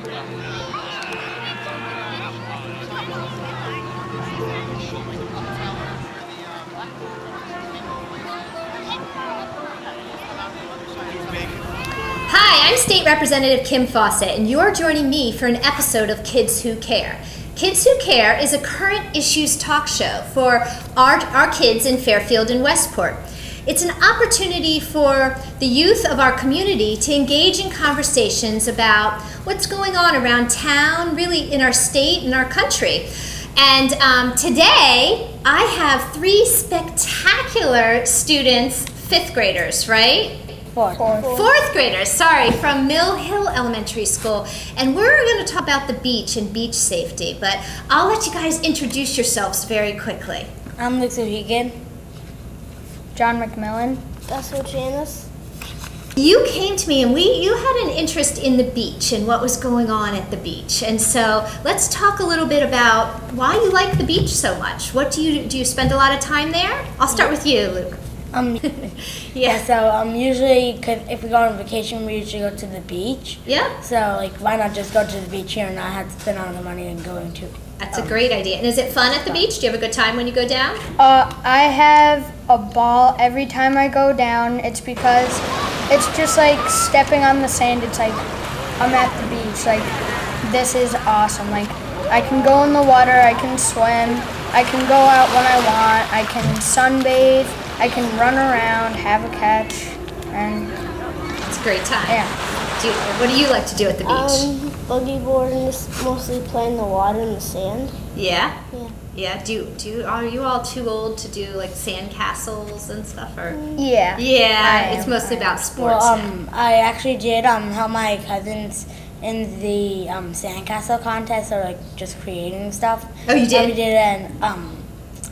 Hi, I'm State Representative Kim Fawcett, and you're joining me for an episode of Kids Who Care. Kids Who Care is a current issues talk show for our kids in Fairfield and Westport. It's an opportunity for the youth of our community to engage in conversations about what's going on around town, really in our state and our country. And today, I have three spectacular students, fifth graders, right? Fourth graders, sorry, from Mill Hill Elementary School. And we're going to talk about the beach and beach safety, but I'll let you guys introduce yourselves very quickly. I'm Luke Hegan. John McMillan. Gus Janice. You came to me and you had an interest in the beach and what was going on at the beach. And so let's talk a little bit about why you like the beach so much. What do you spend a lot of time there? I'll start with you, Luke. So usually, if we go on vacation, we usually go to the beach. Yeah. So why not just go to the beach here and not have to spend all the money and going to? That's a great idea. And is it fun at the beach? Do you have a good time when you go down? I have a ball every time I go down. It's because it's just like stepping on the sand. It's like I'm at the beach. Like, this is awesome. Like, I can go in the water. I can swim. I can go out when I want. I can sunbathe. I can run around, have a catch, and it's a great time. Yeah. What do you like to do at the beach? Boogie board and just mostly play in the water and the sand. Yeah. Yeah. Yeah. Are you all too old to do like sand castles and stuff, or? Yeah. Yeah. It's mostly about sports. Well, I actually did help my cousins in the sandcastle contest, or like just creating stuff. Oh, you did? We did an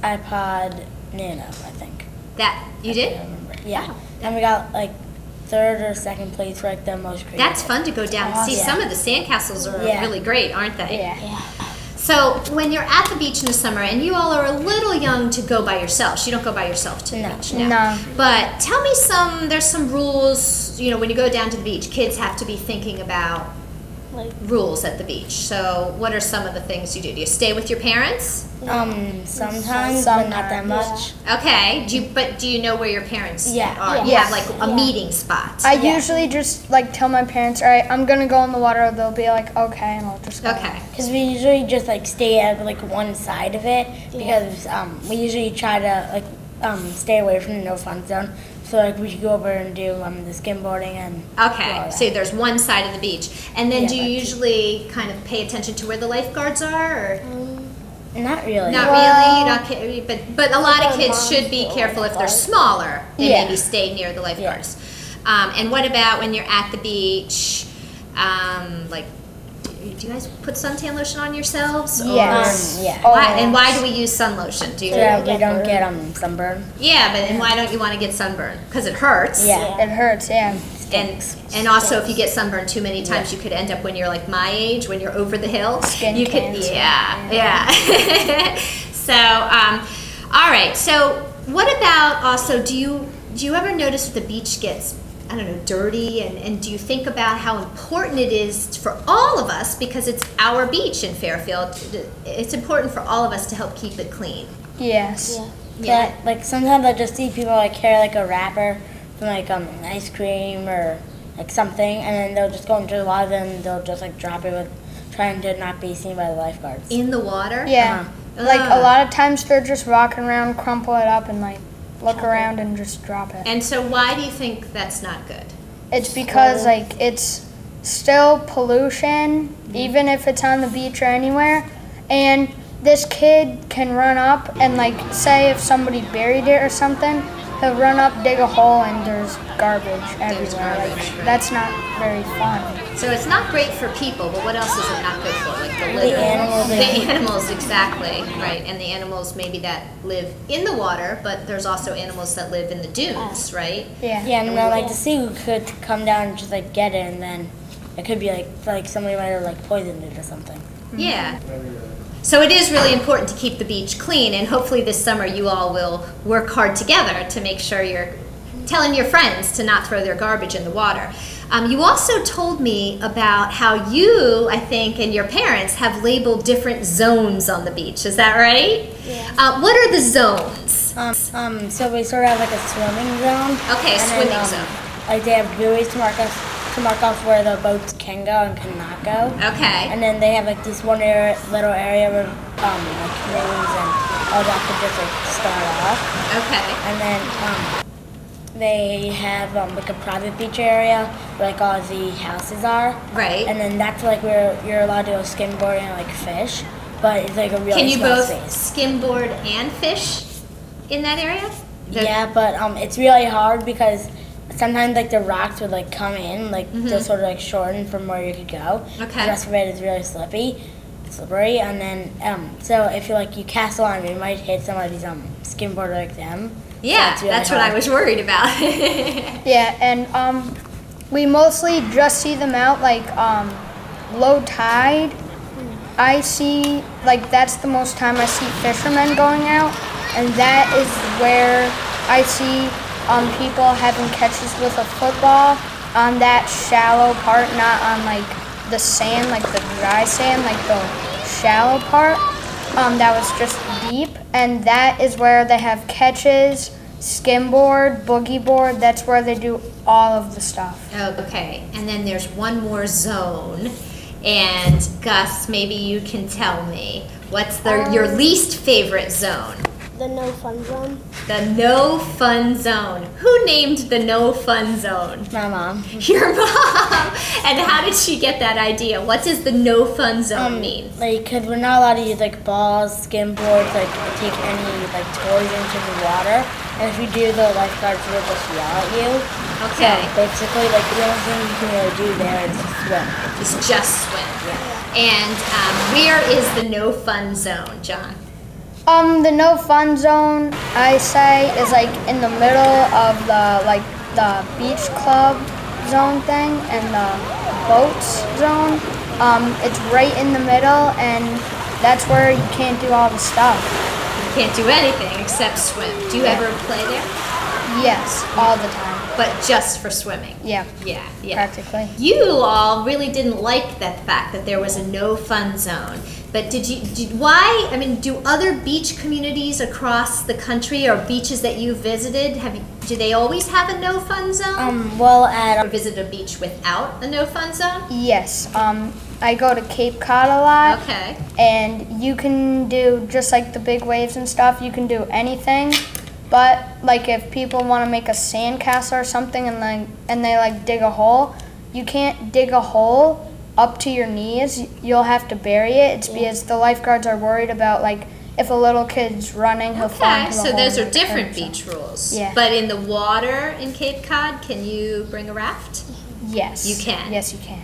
iPod Nano, I think. That you did? I remember. Yeah. And we got like third or second place for like the most creative. That's fun to go down and see. Yeah. Some of the sandcastles are really great, aren't they? Yeah. So when you're at the beach in the summer, and you all are a little young to go by yourselves, you don't go by yourself to the beach now. No. But tell me there's some rules, when you go down to the beach, kids have to be thinking about rules at the beach. So what are some of the things you do? Do you stay with your parents? Sometimes, but not that much. Okay. Do you know where your parents are? Yeah. You have like a meeting spot. I usually just like tell my parents, all right, I'm gonna go in the water. They'll be like, okay, and I'll just go. Okay. Because we usually just like stay at like one side of it, because we usually try to stay away from the no fun zone. So like we should go over and do the skimboarding and. Okay, so there's one side of the beach, and then do you usually kind of pay attention to where the lifeguards are, or? Not really. Not really, but a lot of kids should be careful if they're smaller. They maybe stay near the lifeguards. And what about when you're at the beach? Do you guys put suntan lotion on yourselves? Yes. And why do we use sun lotion? So we don't get sunburn. Yeah, and why don't you want to get sunburn? Because it hurts. Yeah, it hurts. Yeah. And also, if you get sunburned too many times, you could end up when you're like my age, when you're over the hill. Skin cancer. Yeah. So, all right. So, what about also? Do you ever notice that the beach gets, I don't know, dirty? And do you think about how important it is for all of us, because it's our beach in Fairfield? It's important for all of us to help keep it clean. Yes. Yeah. Like sometimes I just see people like carry like a wrapper from like ice cream or like something, and then they'll just go into the water and they'll just like drop it trying to not be seen by the lifeguards. In the water? Yeah. Like a lot of times they're just walking around, crumple it up, and like look around and just drop it. And so why do you think that's not good? It's because like it's still pollution, even if it's on the beach or anywhere, and this kid can run up and like say if somebody buried it or something, he'll run up, dig a hole, and there's garbage everywhere. Like, that's not very fun. So it's not great for people, but what else is it not good for? Like the litter? The animals, exactly, right. And the animals maybe that live in the water, but there's also animals that live in the dunes, right? Yeah. Yeah, and then like the sea could come down and just like get it, and then it could be like somebody might have like poisoned it or something. Yeah. So it is really important to keep the beach clean, and hopefully this summer you all will work hard together to make sure you're telling your friends to not throw their garbage in the water. You also told me about how you, I think, and your parents have labeled different zones on the beach. Is that right? Yeah. What are the zones? So we sort of have like a swimming zone. Okay, a and swimming then, zone. Like they have buoys to mark off where the boats can go and cannot go. Okay. And then they have like this one little area where like canoes and all that could just like start off. Okay. And then they have like a private beach area where like all the houses are. Right. And then that's like where you're allowed to go skimboard and like fish, but it's like a really Can you small both space. skimboard and fish in that area? Yeah, but it's really hard because sometimes like the rocks would like come in, like just sort of like shorten from where you could go. Okay. The rest of it is really slippery, and then so if you cast a line, you might hit somebody's skimboard like them. Yeah, so really that's what I was worried about. Yeah, and we mostly just see them out like low tide. I see, like, that's the most time I see fishermen going out, and that is where I see people having catches with a football on that shallow part, not on like the sand, like the dry sand, like the shallow part that was just deep. And that is where they have catches, skimboard, boogie board. That's where they do all of the stuff. Oh, okay. And then there's one more zone. And Gus, maybe you can tell me, what's your least favorite zone? The no fun zone. The no fun zone. Who named the no fun zone? My mom. Your mom. And how did she get that idea? What does the no fun zone mean? Like, cause we're not allowed to use like balls, skimboards, like take any like toys into the water. And if you do, the lifeguards will just yell at you. Okay. So basically, like the only thing you can really do there is swim. It's just swim. Yeah. And where is the no fun zone, John? The no fun zone, I say, is like in the middle of the beach club zone thing and the boats zone. It's right in the middle, and that's where you can't do all the stuff. You can't do anything except swim. Do you ever play there? Yes, all the time. But just for swimming? Yeah, Yeah. practically. You all really didn't like that fact that there was a no fun zone. But why? I mean, do other beach communities across the country or beaches that you visited, do they always have a no fun zone? Well, Or visit a beach without a no fun zone? Yes, I go to Cape Cod a lot. Okay. And you can do, just like the big waves and stuff, you can do anything. But like if people want to make a sand castle or something and they like dig a hole, you can't dig a hole up to your knees. You'll have to bury it. It's because the lifeguards are worried about like if a little kid's running, he'll fall Okay, into the so hole. those are and different hurt beach rules. Yeah. But in the water in Cape Cod, can you bring a raft? Yes. You can? Yes, you can.